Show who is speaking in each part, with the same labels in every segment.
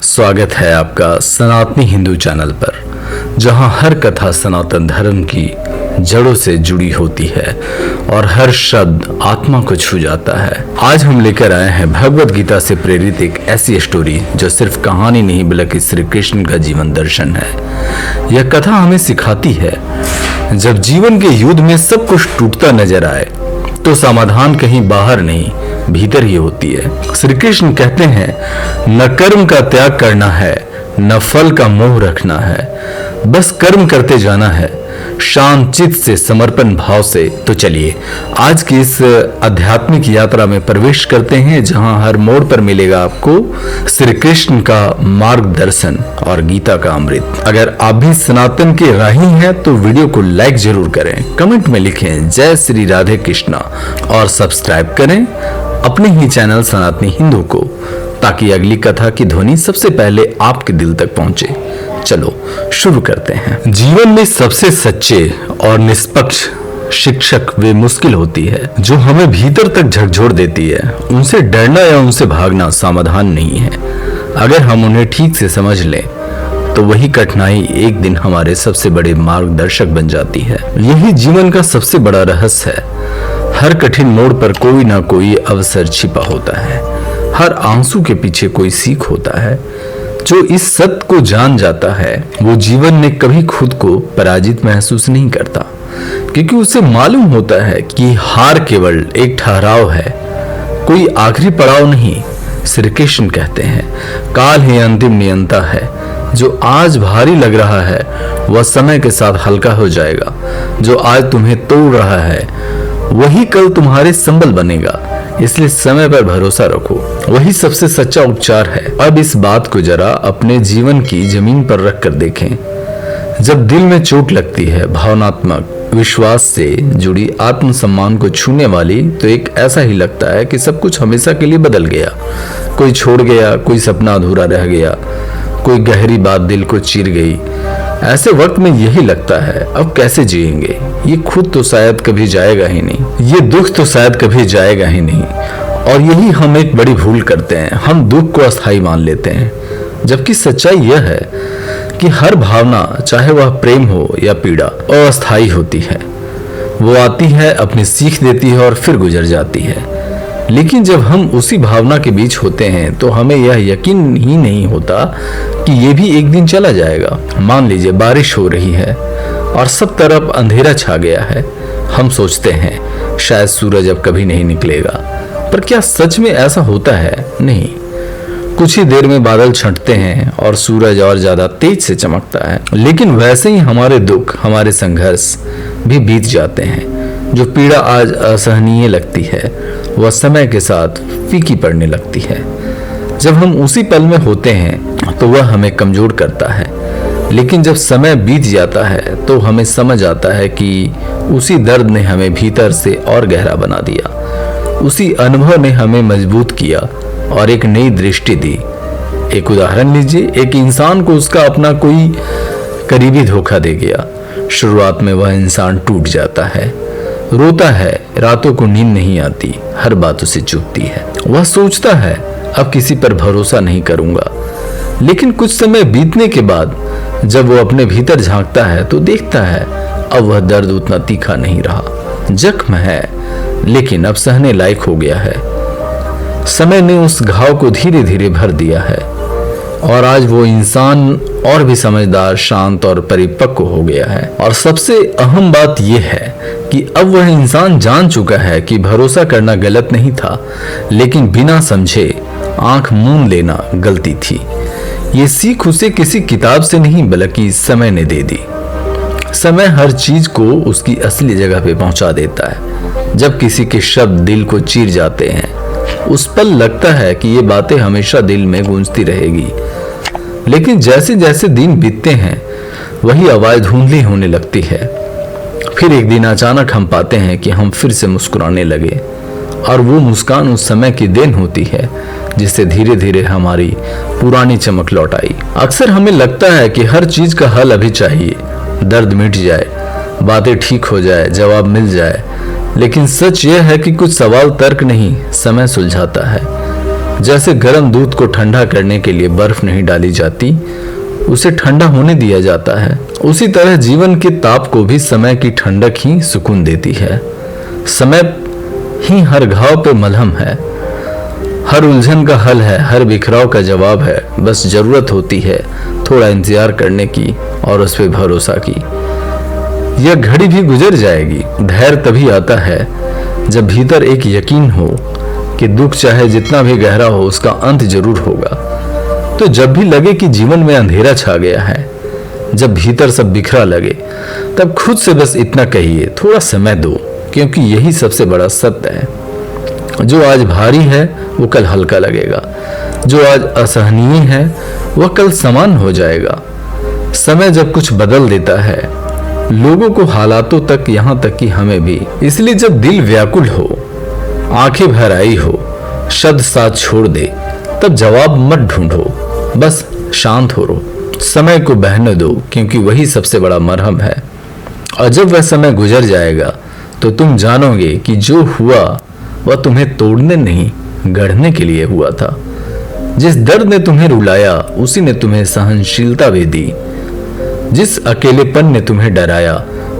Speaker 1: स्वागत है आपका सनातनी हिंदू चैनल पर, जहां हर कथा सनातन धर्म की जड़ों से जुड़ी होती है और हर शब्द आत्मा को छू जाता है। आज हम लेकर आए हैं भगवत गीता से प्रेरित एक ऐसी स्टोरी जो सिर्फ कहानी नहीं बल्कि श्री कृष्ण का जीवन दर्शन है। यह कथा हमें सिखाती है, जब जीवन के युद्ध में सब कुछ टूटता नजर आए तो समाधान कहीं बाहर नहीं भीतर ही होती है। श्री कृष्ण कहते हैं, न कर्म का त्याग करना है, न फल का मोह रखना है, बस कर्म करते जाना है शांत चित्त से, समर्पण भाव से। तो चलिए आज की इस आध्यात्मिक यात्रा में प्रवेश करते हैं, जहां हर मोड़ पर मिलेगा आपको श्री कृष्ण का मार्गदर्शन और गीता का अमृत। अगर आप भी सनातन के राही हैं तो वीडियो को लाइक जरूर करें, कमेंट में लिखें जय श्री राधे कृष्णा और सब्सक्राइब करें अपने ही चैनल सनातनी हिंदू को, ताकि अगली कथा की ध्वनि सबसे पहले आपके दिल तक पहुंचे। चलो शुरू करते हैं। जीवन में सबसे सच्चे और निष्पक्ष शिक्षक वे मुश्किल होती है जो हमें भीतर तक झकझोर देती है। उनसे डरना या उनसे भागना समाधान नहीं है। अगर हम उन्हें ठीक से समझ लें तो वही कठिनाई एक दिन हमारे सबसे बड़े मार्गदर्शक बन जाती है। यही जीवन का सबसे बड़ा रहस्य है। हर कठिन मोड़ पर कोई ना कोई अवसर छिपा होता है, हर आंसू के पीछे कोई सीख होता है। जो इस सत्य को जान जाता है वो जीवन में कभी खुद को पराजित महसूस नहीं करता, क्योंकि उसे मालूम होता है कि हार केवल एक ठहराव है, कोई आखिरी पड़ाव नहीं। श्री कृष्ण कहते हैं, काल ही अंतिम नियंता है। जो आज भारी लग रहा है वह समय के साथ हल्का हो जाएगा। जो आज तुम्हें तोड़ रहा है वही कल तुम्हारे संबल बनेगा। इसलिए समय पर भरोसा रखो, वही सबसे सच्चा उपचार है। अब इस बात को जरा अपने जीवन की जमीन पर रख कर देखें। जब दिल में चोट लगती है, भावनात्मक विश्वास से जुड़ी, आत्मसम्मान को छूने वाली, तो एक ऐसा ही लगता है कि सब कुछ हमेशा के लिए बदल गया। कोई छोड़ गया, कोई सपना अधूरा रह गया, कोई गहरी बात दिल को चीर गई। ऐसे वक्त में यही लगता है, अब कैसे जिएंगे? ये खुद तो शायद कभी जाएगा ही नहीं, ये दुख तो शायद कभी जाएगा ही नहीं। और यही हम एक बड़ी भूल करते हैं, हम दुख को अस्थायी मान लेते हैं, जबकि सच्चाई यह है कि हर भावना, चाहे वह प्रेम हो या पीड़ा, अस्थायी होती है। वो आती है, अपनी सीख देती है और फिर गुजर जाती है। लेकिन जब हम उसी भावना के बीच होते हैं तो हमें यह यकीन ही नहीं होता कि ये भी एक दिन चला जाएगा। मान लीजिए बारिश हो रही है और सब तरफ अंधेरा छा गया है। हम सोचते हैं शायद सूरज अब कभी नहीं निकलेगा, पर क्या सच में ऐसा होता है? नहीं। कुछ ही देर में बादल छंटते हैं और सूरज और ज्यादा तेज से चमकता है। लेकिन वैसे ही हमारे दुख, हमारे संघर्ष भी बीत जाते हैं। जो पीड़ा आज असहनीय लगती है वह समय के साथ फीकी पड़ने लगती है। जब हम उसी पल में होते हैं तो वह हमें कमजोर करता है, लेकिन जब समय बीत जाता है तो हमें समझ आता है कि उसी दर्द ने हमें भीतर से और गहरा बना दिया। उसी अनुभव ने हमें मजबूत किया और एक नई दृष्टि दी। एक उदाहरण लीजिए, एक इंसान को उसका अपना कोई करीबी धोखा दे गया। शुरुआत में वह इंसान टूट जाता है, रोता है, रातों को नींद नहीं आती, हर बात उसे चुभती है। वह सोचता है अब किसी पर भरोसा नहीं करूंगा। लेकिन कुछ समय बीतने के बाद जब वो अपने भीतर झांकता है तो देखता है अब वह दर्द उतना तीखा नहीं रहा। जख्म है लेकिन अब सहने लायक हो गया है। समय ने उस घाव को धीरे धीरे भर दिया है और आज वो इंसान और भी समझदार, शांत और परिपक्व हो गया है। और सबसे अहम बात यह है कि अब वह इंसान जान चुका है कि भरोसा करना गलत नहीं था, लेकिन बिना समझे आंख मूंद लेना गलती थी। ये सीख उसे किसी किताब से नहीं बल्कि समय ने दे दी। समय हर चीज को उसकी असली जगह पे पहुंचा देता है। जब किसी के शब्द दिल को चीर जाते हैं, उस पल लगता है कि ये बातें हमेशा दिल में गूंजती रहेगी। लेकिन जैसे जैसे दिन बीतते हैं वही आवाज धुंधली होने लगती है। फिर एक दिन अचानक हम पाते हैं कि हम फिर से मुस्कुराने लगे, और वो मुस्कान उस समय की देन होती है जिससे धीरे धीरे हमारी पुरानी चमक लौट आई। अक्सर हमें लगता है कि हर चीज का हल अभी चाहिए, दर्द मिट जाए, बातें ठीक हो जाए, जवाब मिल जाए। लेकिन सच यह है कि कुछ सवाल तर्क नहीं, समय सुलझाता है। जैसे गर्म दूध को ठंडा करने के लिए बर्फ नहीं डाली जाती, उसे ठंडा होने दिया जाता है, उसी तरह जीवन के ताप को भी समय की ठंडक ही सुकून देती है। समय ही हर घाव पे मलहम है, हर उलझन का हल है, हर बिखराव का जवाब है। बस जरूरत होती है थोड़ा इंतजार करने की और उस पे भरोसा की। यह घड़ी भी गुजर जाएगी। धैर्य तभी आता है जब भीतर एक यकीन हो कि दुख चाहे जितना भी गहरा हो उसका अंत जरूर होगा। तो जब भी लगे कि जीवन में अंधेरा छा गया है, जब भीतर सब बिखरा लगे, तब खुद से बस इतना कहिए, थोड़ा समय दो, क्योंकि यही सबसे बड़ा सत्य है। जो आज भारी है वो कल हल्का लगेगा, जो आज असहनीय है वह कल समान हो जाएगा। समय जब कुछ बदल देता है, लोगों को, हालातों तक, यहाँ तक कि हमें भी। इसलिए जब दिल व्याकुल हो, आंखें भर आई हो, शब्द साथ छोड़ दे, तब जवाब मत ढूंढो, बस शांत हो रो, समय को बहने दो, क्योंकि वही सबसे बड़ा मरहम है। और जब वह समय गुजर जाएगा तो तुम जानोगे कि जो हुआ वह तुम्हें तोड़ने नहीं, गढ़ने के लिए हुआ था। जिस दर्द ने तुम्हें रुलाया उसी ने तुम्हें सहनशीलता भी दी। जिस अकेलेपन ने तुम्हें डराया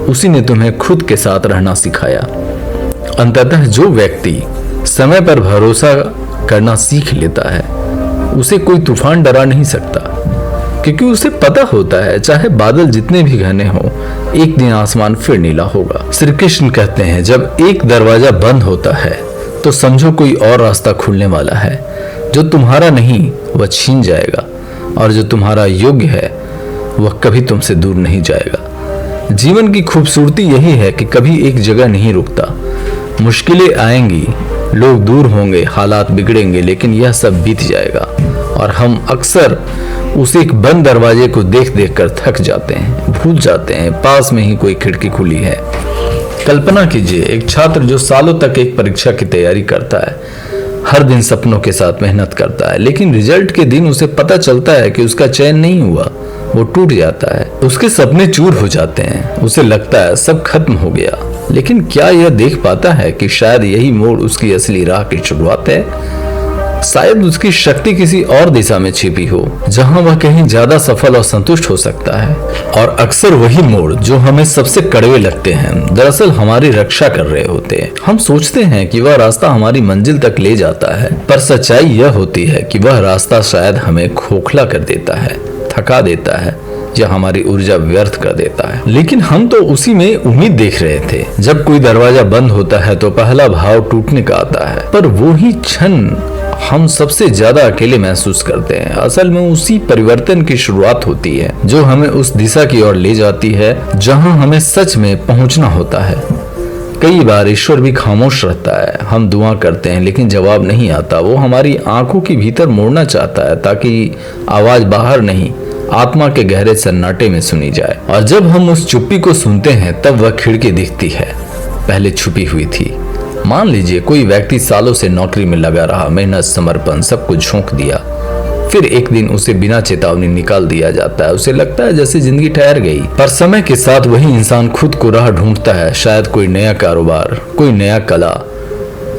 Speaker 1: उसी ने तुम्हें खुद के साथ रहना सिखाया। अंततः जो व्यक्ति समय पर भरोसा करना सीख लेता है, उसे कोई तूफान डरा नहीं सकता, क्योंकि उसे पता होता है चाहे बादल जितने भी घने हों, एक दिन आसमान फिर नीला होगा। श्री कृष्ण कहते हैं, जब एक दरवाजा बंद होता है तो समझो कोई और रास्ता खुलने वाला है। जो तुम्हारा नहीं वह छीन जाएगा, और जो तुम्हारा योग्य है वह कभी तुमसे दूर नहीं जाएगा। जीवन की खूबसूरती यही है कि कभी एक जगह नहीं रुकता। मुश्किलें आएंगी, लोग दूर होंगे, हालात बिगड़ेंगे, लेकिन यह सब बीत जाएगा और हम अक्सर उस एक बंद दरवाजे को देख देख कर थक जाते हैं, भूल जाते हैं पास में ही कोई खिड़की खुली है। कल्पना कीजिए, एक छात्र जो सालों तक एक परीक्षा की तैयारी करता है, हर दिन सपनों के साथ मेहनत करता है, लेकिन रिजल्ट के दिन उसे पता चलता है कि उसका चयन नहीं हुआ। वो टूट जाता है, उसके सपने चूर हो जाते हैं, उसे लगता है सब खत्म हो गया। लेकिन क्या यह देख पाता है कि शायद यही मोड़ उसकी असली राह की शुरुआत है? शायद उसकी शक्ति किसी और दिशा में छिपी हो, जहां वह कहीं ज्यादा सफल और संतुष्ट हो सकता है। और अक्सर वही मोड़ जो हमें सबसे कड़वे लगते हैं, दरअसल हमारी रक्षा कर रहे होते हैं। हम सोचते हैं कि वह रास्ता हमारी मंजिल तक ले जाता है, पर सच्चाई यह होती है कि वह रास्ता शायद हमें खोखला कर देता है, थका देता है, या हमारी ऊर्जा व्यर्थ कर देता है। लेकिन हम तो उसी में उम्मीद देख रहे थे। जब कोई दरवाजा बंद होता है तो पहला भाव टूटने का आता है, पर वो ही क्षण हम सबसे ज्यादा अकेले महसूस करते हैं। असल में उसी परिवर्तन की शुरुआत होती है जो हमें उस दिशा की ओर ले जाती है जहां हमें सच में पहुंचना होता है। कई बार ईश्वर भी खामोश रहता है। हम दुआ करते हैं लेकिन जवाब नहीं आता। वो हमारी आंखों के भीतर मोड़ना चाहता है ताकि आवाज बाहर नहीं, आत्मा के गहरे सन्नाटे में सुनी जाए। और जब हम उस चुप्पी को सुनते हैं तब वह खिड़की दिखती है, पहले छुपी हुई थी। मान लीजिए कोई व्यक्ति सालों से नौकरी में लगा रहा, मेहनत, समर्पण सब कुछ झोंक दिया, फिर एक दिन उसे बिना चेतावनी निकाल दिया जाता है। उसे लगता है जैसे जिंदगी ठहर गई। पर समय के साथ वही इंसान खुद को राह ढूंढता है, शायद कोई नया कारोबार, कोई नया कला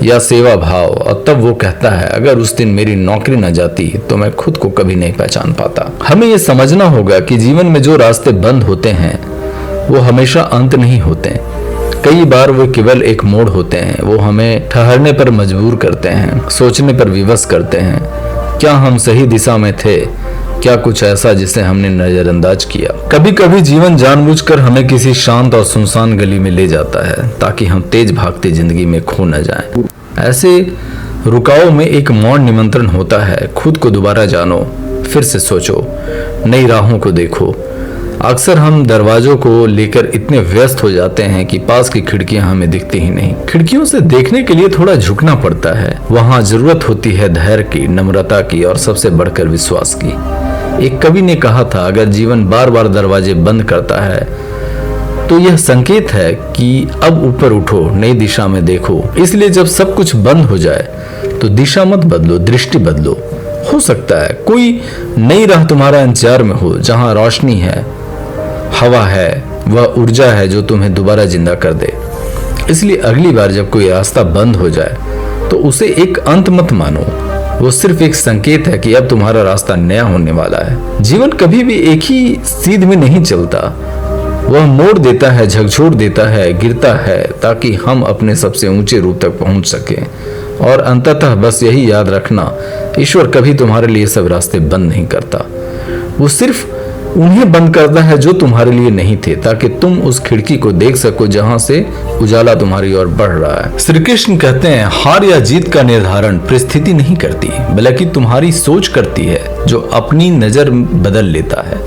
Speaker 1: या सेवा भाव। और तब वो कहता है, अगर उस दिन मेरी नौकरी न जाती तो मैं खुद को कभी नहीं पहचान पाता। हमें ये समझना होगा कि जीवन में जो रास्ते बंद होते हैं वो हमेशा अंत नहीं होते। कई बार वो केवल एक मोड़ होते हैं। वो हमें ठहरने पर मजबूर करते हैं, सोचने पर विवश करते हैं। क्या हम सही दिशा में थे? क्या कुछ ऐसा जिसे हमने नजरअंदाज किया? कभी कभी जीवन जानबूझकर हमें किसी शांत और सुनसान गली में ले जाता है ताकि हम तेज भागती जिंदगी में खो न जाएं। ऐसे रुकावों में एक मौन निमंत्रण होता है, खुद को दोबारा जानो, फिर से सोचो, नई राहों को देखो। अक्सर हम दरवाजों को लेकर इतने व्यस्त हो जाते हैं कि पास की खिड़कियां हमें दिखती ही नहीं। खिड़कियों से देखने के लिए थोड़ा झुकना पड़ता है। वहां जरूरत होती है धैर्य की, नम्रता की और सबसे बढ़कर विश्वास की। एक कवि ने कहा था, अगर जीवन बार बार दरवाजे बंद करता है तो यह संकेत है कि अब ऊपर उठो, नई दिशा में देखो। इसलिए जब सब कुछ बंद हो जाए तो दिशा मत बदलो, दृष्टि बदलो। हो सकता है कोई नई राह तुम्हारा इंतजार में हो, जहां रोशनी है, हवा है, वह ऊर्जा है जो तुम्हें दोबारा जिंदा कर दे। इसलिए अगली बार जब कोई रास्ता बंद हो जाए तो उसे एक अंत मत मानो, वो सिर्फ एक संकेत है कि अब तुम्हारा रास्ता नया होने वाला है। जीवन कभी भी एक ही सीध में नहीं चलता, वह मोड़ देता है, झकझोर देता है, गिरता है ताकि हम अपने सबसे ऊंचे रूप तक पहुंच सकें। और अंततः बस यही याद रखना, ईश्वर कभी तुम्हारे लिए सब रास्ते बंद नहीं करता, वो सिर्फ उन्हें बंद करता है जो तुम्हारे लिए नहीं थे, ताकि तुम उस खिड़की को देख सको जहां से उजाला तुम्हारी ओर बढ़ रहा है। श्री कृष्ण कहते हैं, हार या जीत का निर्धारण परिस्थिति नहीं करती, बल्कि तुम्हारी सोच करती है। जो अपनी नजर बदल लेता है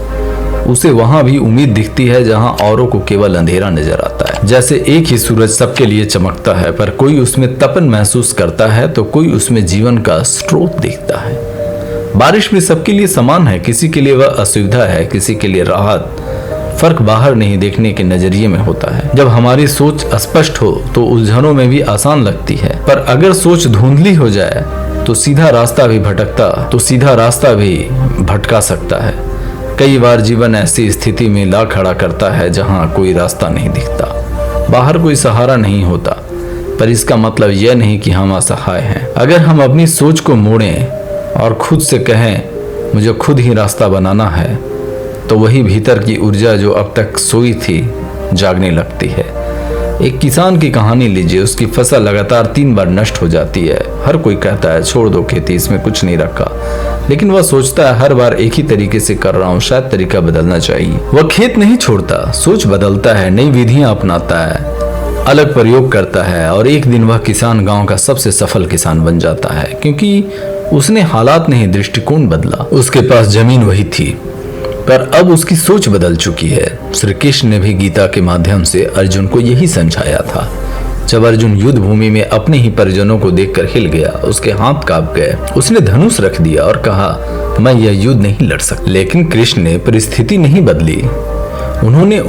Speaker 1: उसे वहां भी उम्मीद दिखती है जहां औरों को केवल अंधेरा नजर आता है। जैसे एक ही सूरज सबके लिए चमकता है, पर कोई उसमें तपन महसूस करता है तो कोई उसमें जीवन का स्रोत दिखता है। बारिश भी सबके लिए समान है, किसी के लिए वह असुविधा है, किसी के लिए राहत। फर्क बाहर नहीं देखने के नजरिए में होता है। जब हमारी सोच स्पष्ट हो तो उलझनों में भी आसान लगती है, पर अगर सोच धुंधली हो जाए तो सीधा रास्ता भी भटका सकता है। कई बार जीवन ऐसी स्थिति में ला खड़ा करता है जहां कोई रास्ता नहीं दिखता, बाहर कोई सहारा नहीं होता, पर इसका मतलब यह नहीं कि हम असहाय हैं। अगर हम अपनी सोच को मोड़ें और खुद से कहें मुझे खुद ही रास्ता बनाना है, तो वही भीतर की ऊर्जा जो अब तक सोई थी जागने लगती है। एक किसान की कहानी लीजिए, उसकी फसल लगातार 3 बार नष्ट हो जाती है। हर कोई कहता है छोड़ दो खेती, इसमें कुछ नहीं रखा, लेकिन वह सोचता है हर बार एक ही तरीके से कर रहा हूँ, शायद तरीका बदलना चाहिए। वह खेत नहीं छोड़ता, सोच बदलता है, नई विधियां अपनाता है, अलग प्रयोग करता है, और एक दिन वह किसान गांव का सबसे सफल किसान बन जाता है, क्योंकि उसने हालात नहीं दृष्टिकोण बदला। उसके पास जमीन वही थी, पर अब उसकी सोच बदल चुकी है। श्री कृष्ण ने भी गीता के माध्यम से अर्जुन को यही समझाया था। जब अर्जुन युद्ध भूमि में अपने ही परिजनों को देखकर हिल गया, उसके हाथ कांप गए, उसने धनुष रख दिया और कहा मैं यह युद्ध नहीं लड़ सकता। लेकिन कृष्ण ने परिस्थिति नहीं बदली, उन्होंने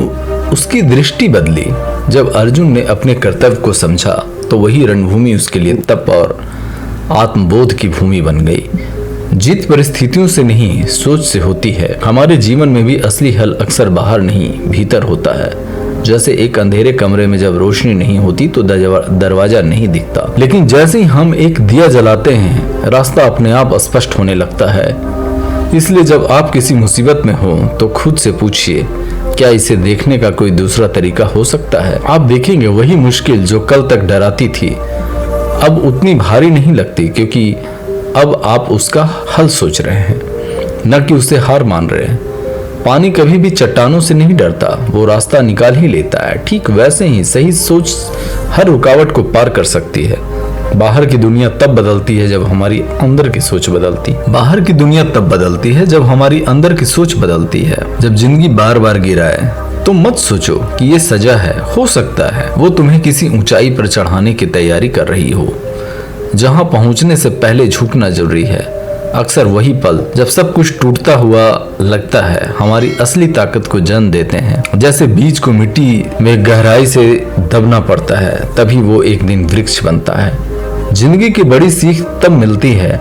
Speaker 1: उसकी दृष्टि बदली। जब अर्जुन ने अपने कर्तव्य को समझा तो वही रणभूमि उसके लिए तप और आत्मबोध की भूमि बन गई। जीत परिस्थितियों से नहीं, सोच से होती है। हमारे जीवन में भी असली हल अक्सर बाहर नहीं, भीतर होता है। जैसे एक अंधेरे कमरे में जब रोशनी नहीं होती तो दरवाजा नहीं दिखता, लेकिन जैसे ही हम एक दिया जलाते हैं रास्ता अपने आप स्पष्ट होने लगता है। इसलिए जब आप किसी मुसीबत में हो तो खुद से पूछिए, क्या इसे देखने का कोई दूसरा तरीका हो सकता है? आप देखेंगे वही मुश्किल जो कल तक डराती थी अब उतनी भारी नहीं लगती, क्योंकि अब आप उसका हल सोच रहे हैं, न कि उसे हार मान रहे हैं। पानी कभी भी चट्टानों से नहीं डरता, वो रास्ता निकाल ही लेता है। ठीक वैसे ही सही सोच हर रुकावट को पार कर सकती है। बाहर की दुनिया तब बदलती है जब हमारी अंदर की सोच बदलती है। जब जिंदगी बार बार गिराए तो मत सोचो कि ये सजा है, हो सकता है वो तुम्हें किसी ऊंचाई पर चढ़ाने की तैयारी कर रही हो, जहां पहुंचने से पहले झुकना जरूरी है। अक्सर वही पल जब सब कुछ टूटता हुआ लगता है हमारी असली ताकत को जन्म देते हैं। जैसे बीज को मिट्टी में गहराई से दबना पड़ता है, तभी वो एक दिन वृक्ष बनता है। जिंदगी की बड़ी सीख तब मिलती है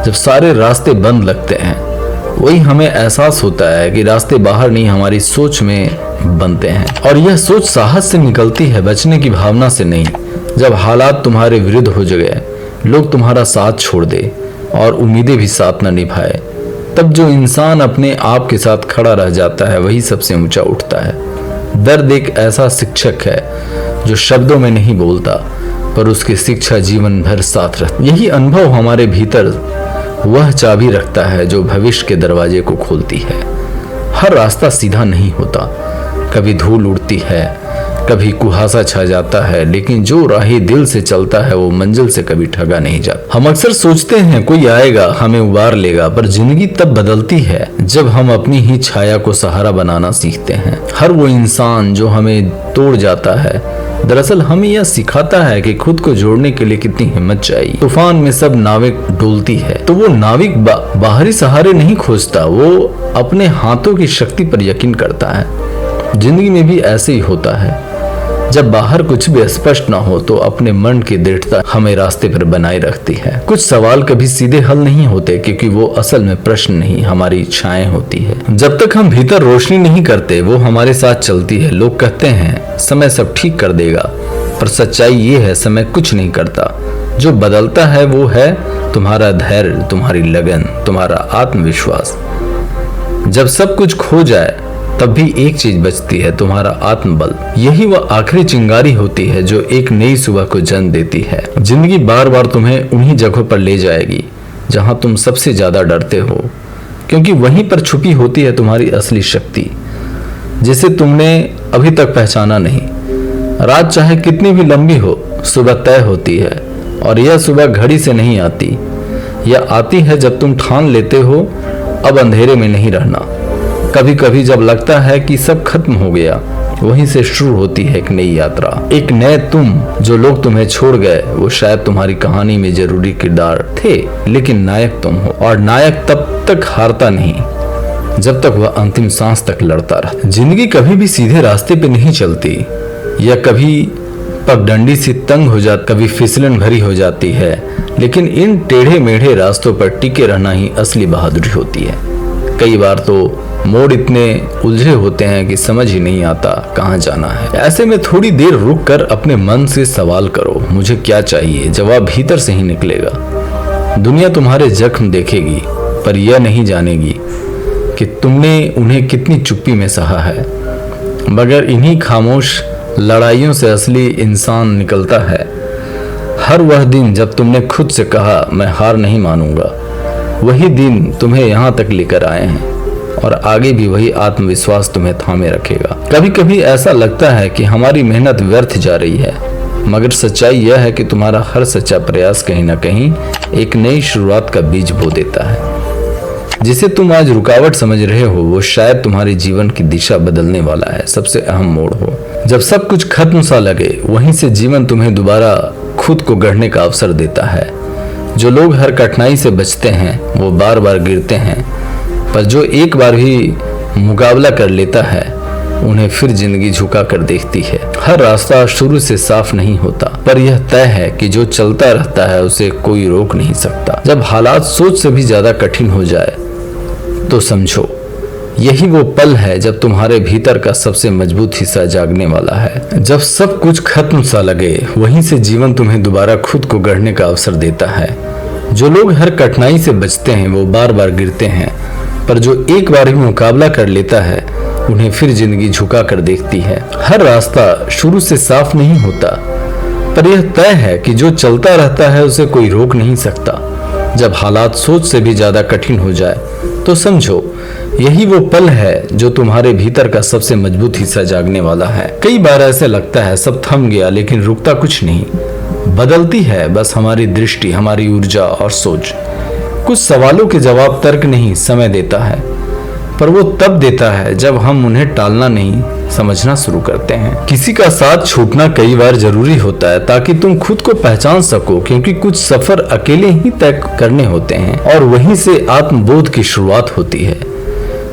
Speaker 1: जब सारे रास्ते बंद लगते हैं। वही हमें एहसास होता है कि रास्ते बाहर नहीं, हमारी सोच में बनते हैं। और यह सोच साहस से निकलती है, बचने की भावना से नहीं। जब हालात तुम्हारे विरुद्ध हो गए, लोग तुम्हारा साथ छोड़ दे और उम्मीदें भी साथ न निभाए, तब जो इंसान अपने आप के साथ खड़ा रह जाता है वही सबसे ऊंचा उठता है। दर्द एक ऐसा शिक्षक है जो शब्दों में नहीं बोलता, पर उसकी शिक्षा जीवन भर साथ रहती। यही अनुभव हमारे भीतर वह चाबी रखता है जो भविष्य के दरवाजे को खोलती है। हर रास्ता सीधा नहीं होता, कभी धूल उड़ती है, कभी कुहासा छा जाता है, लेकिन जो राही दिल से चलता है वो मंजिल से कभी ठगा नहीं जाता। हम अक्सर सोचते हैं कोई आएगा हमें उबार लेगा, पर जिंदगी तब बदलती है जब हम अपनी ही छाया को सहारा बनाना सीखते हैं। हर वो इंसान जो हमें तोड़ जाता है दरअसल हमें यह सिखाता है कि खुद को जोड़ने के लिए कितनी हिम्मत चाहिए। तूफान में सब नाविक डोलती है तो वो नाविक बाहरी सहारे नहीं खोजता, वो अपने हाथों की शक्ति पर यकीन करता है। जिंदगी में भी ऐसे ही होता है, जब बाहर कुछ भी स्पष्ट ना हो तो अपने मन की दृढ़ता हमें रास्ते पर बनाए रखती है। कुछ सवाल कभी सीधे हल नहीं होते, क्योंकि वो असल में प्रश्न नहीं, हमारी इच्छाएं होती है। जब तक हम भीतर रोशनी नहीं करते वो हमारे साथ चलती है। लोग कहते हैं समय सब ठीक कर देगा, पर सच्चाई ये है समय कुछ नहीं करता, जो बदलता है वो है तुम्हारा धैर्य, तुम्हारी लगन, तुम्हारा आत्मविश्वास। जब सब कुछ खो जाए तब भी एक चीज बचती है, तुम्हारा आत्मबल। यही वह आखिरी चिंगारी होती है जो एक नई सुबह को जन्म देती है। जिंदगी बार बार तुम्हें उन्हीं जगहों पर ले जाएगी जहां तुम सबसे ज्यादा डरते हो, क्योंकि वहीं पर छुपी होती है तुम्हारी असली शक्ति, जिसे तुमने अभी तक पहचाना नहीं। रात चाहे कितनी भी लंबी हो, सुबह तय होती है, और यह सुबह घड़ी से नहीं आती। यह आती है जब तुम ठान लेते हो अब अंधेरे में नहीं रहना। कभी कभी जब लगता है कि सब खत्म हो गया, वहीं से शुरू होती है एक नई यात्रा, एक नए तुम। जो लोग तुम्हें छोड़ गए वो शायद तुम्हारी कहानी में जरूरी किरदार थे, लेकिन नायक तुम हो, और नायक तब तक हारता नहीं जब तक वह अंतिम सांस तक लड़ता रहा। जिंदगी कभी भी सीधे रास्ते पे नहीं चलती, या कभी पगडंडी से तंग हो जाती, कभी फिसलन भरी हो जाती है, लेकिन इन टेढ़े मेढ़े रास्तों पर टिके रहना ही असली बहादुरी होती है। कई बार तो मोड़ इतने उलझे होते हैं कि समझ ही नहीं आता कहाँ जाना है। ऐसे में थोड़ी देर रुक कर अपने मन से सवाल करो, मुझे क्या चाहिए? जवाब भीतर से ही निकलेगा। दुनिया तुम्हारे जख्म देखेगी, पर यह नहीं जानेगी कि तुमने उन्हें कितनी चुप्पी में सहा है। मगर इन्हीं खामोश लड़ाइयों से असली इंसान निकलता है। हर वह दिन जब तुमने खुद से कहा मैं हार नहीं मानूंगा, वही दिन तुम्हें यहाँ तक लेकर आए हैं, और आगे भी वही आत्मविश्वास तुम्हें थामे रखेगा। कभी कभी ऐसा लगता है कि हमारी मेहनत व्यर्थ जा रही है, मगर सच्चाई यह है कि तुम्हारा हर सच्चा प्रयास कहीं ना कहीं एक नई शुरुआत का बीज बो देता है। जिसे तुम आज रुकावट समझ रहे हो वो शायद तुम्हारे जीवन की दिशा बदलने वाला है, सबसे अहम मोड़ हो। जब सब कुछ खत्म सा लगे, वहीं से जीवन तुम्हें दोबारा खुद को गढ़ने का अवसर देता है। जो लोग हर कठिनाई से बचते हैं वो बार बार गिरते हैं, पर जो एक बार भी मुकाबला कर लेता है उन्हें फिर जिंदगी झुका कर देखती है। हर रास्ता शुरू से साफ नहीं होता, पर यह तय है कि जो चलता रहता है उसे कोई रोक नहीं सकता। जब हालात सोच से भी ज्यादा कठिन हो जाए तो समझो यही वो पल है जब तुम्हारे भीतर का सबसे मजबूत हिस्सा जागने वाला है। जब सब कुछ खत्म सा लगे, वहीं से जीवन तुम्हें दोबारा खुद को गढ़ने का अवसर देता है। जो लोग हर कठिनाई से बचते हैं वो बार बार गिरते हैं, पर जो एक बार भी मुकाबला कर लेता है उन्हें फिर जिंदगी झुका कर देखती है। हर रास्ता शुरू से साफ नहीं होता, पर यह तय है कि जो चलता रहता है उसे कोई रोक नहीं सकता। जब हालात सोच से भी ज्यादा कठिन हो जाए तो समझो यही वो पल है जो तुम्हारे भीतर का सबसे मजबूत हिस्सा जागने वाला है। कई बार ऐसे लगता है सब थम गया, लेकिन रुकता कुछ नहीं, बदलती है बस हमारी दृष्टि, हमारी ऊर्जा और सोच। कुछ सवालों के जवाब तर्क नहीं समय देता है, पर वो तब देता है जब हम उन्हें टालना नहीं समझना शुरू करते हैं। किसी का साथ छूटना कई बार जरूरी होता है ताकि तुम खुद को पहचान सको, क्योंकि कुछ सफर अकेले ही तय करने होते हैं और वहीं से आत्मबोध की शुरुआत होती है।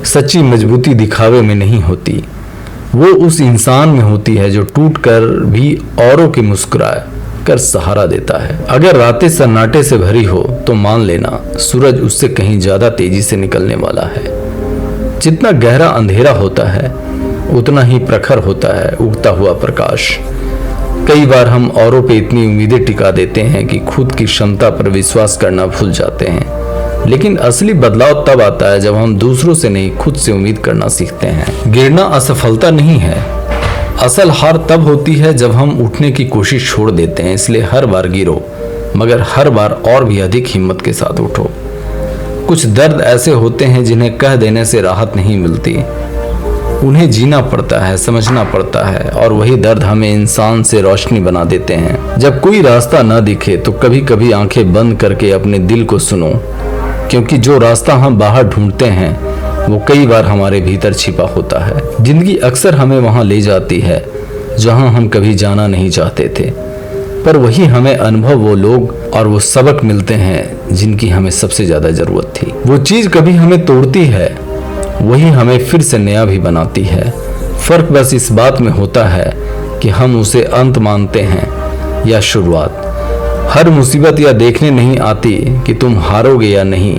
Speaker 1: सच्ची मजबूती दिखावे में नहीं होती, वो उस इंसान में होती है जो टूट कर भी औरों की मुस्कुराए कर सहारा देता है। अगर रातें सन्नाटे से भरी हो तो मान लेना सूरज उससे कहीं ज्यादा तेजी से निकलने वाला है। जितना गहरा अंधेरा होता है उतना ही प्रखर होता है उगता हुआ प्रकाश। कई बार हम औरों पे इतनी उम्मीदें टिका देते हैं कि खुद की क्षमता पर विश्वास करना भूल जाते हैं, लेकिन असली बदलाव तब आता है जब हम दूसरों से नहीं खुद से उम्मीद करना सीखते हैं। गिरना असफलता नहीं है, असल हार तब होती है जब हम उठने की कोशिश छोड़ देते हैं। इसलिए हर बार गिरो, मगर हर बार और भी अधिक हिम्मत के साथ उठो। कुछ दर्द ऐसे होते हैं जिन्हें कह देने से राहत नहीं मिलती, उन्हें जीना पड़ता है, समझना पड़ता है, और वही दर्द हमें इंसान से रोशनी बना देते हैं। जब कोई रास्ता न दिखे तो कभी कभी आंखें बंद करके अपने दिल को सुनो, क्योंकि जो रास्ता हम बाहर ढूंढते हैं वो कई बार हमारे भीतर छिपा होता है। जिंदगी अक्सर हमें वहां ले जाती है जहां हम कभी जाना नहीं चाहते थे, पर वही हमें अनुभव, वो लोग और वो सबक मिलते हैं जिनकी हमें सबसे ज्यादा जरूरत थी। वो चीज कभी हमें तोड़ती है, वही हमें फिर से नया भी बनाती है। फर्क बस इस बात में होता है कि हम उसे अंत मानते हैं या शुरुआत। हर मुसीबत यह देखने नहीं आती कि तुम हारोगे या नहीं,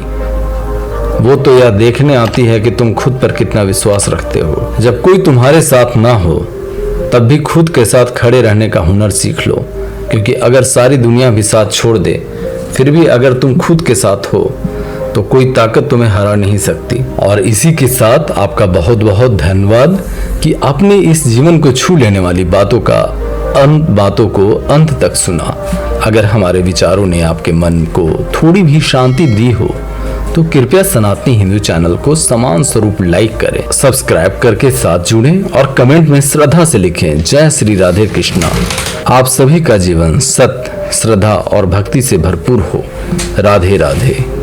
Speaker 1: वो तो यह देखने आती है कि तुम खुद पर कितना विश्वास रखते हो। जब कोई तुम्हारे साथ ना हो तब भी खुद के साथ खड़े रहने का हुनर सीख लो, क्योंकि अगर सारी दुनिया भी साथ छोड़ दे, फिर भी अगर तुम खुद के साथ हो तो कोई ताकत तुम्हें हरा नहीं सकती। और इसी के साथ आपका बहुत बहुत धन्यवाद कि आपने इस जीवन को छू लेने वाली बातों को अंत तक सुना। अगर हमारे विचारों ने आपके मन को थोड़ी भी शांति दी हो तो कृपया सनातनी हिंदू चैनल को समान स्वरूप लाइक करें, सब्सक्राइब करके साथ जुड़ें और कमेंट में श्रद्धा से लिखें जय श्री राधे कृष्णा। आप सभी का जीवन सत्य, श्रद्धा और भक्ति से भरपूर हो। राधे राधे।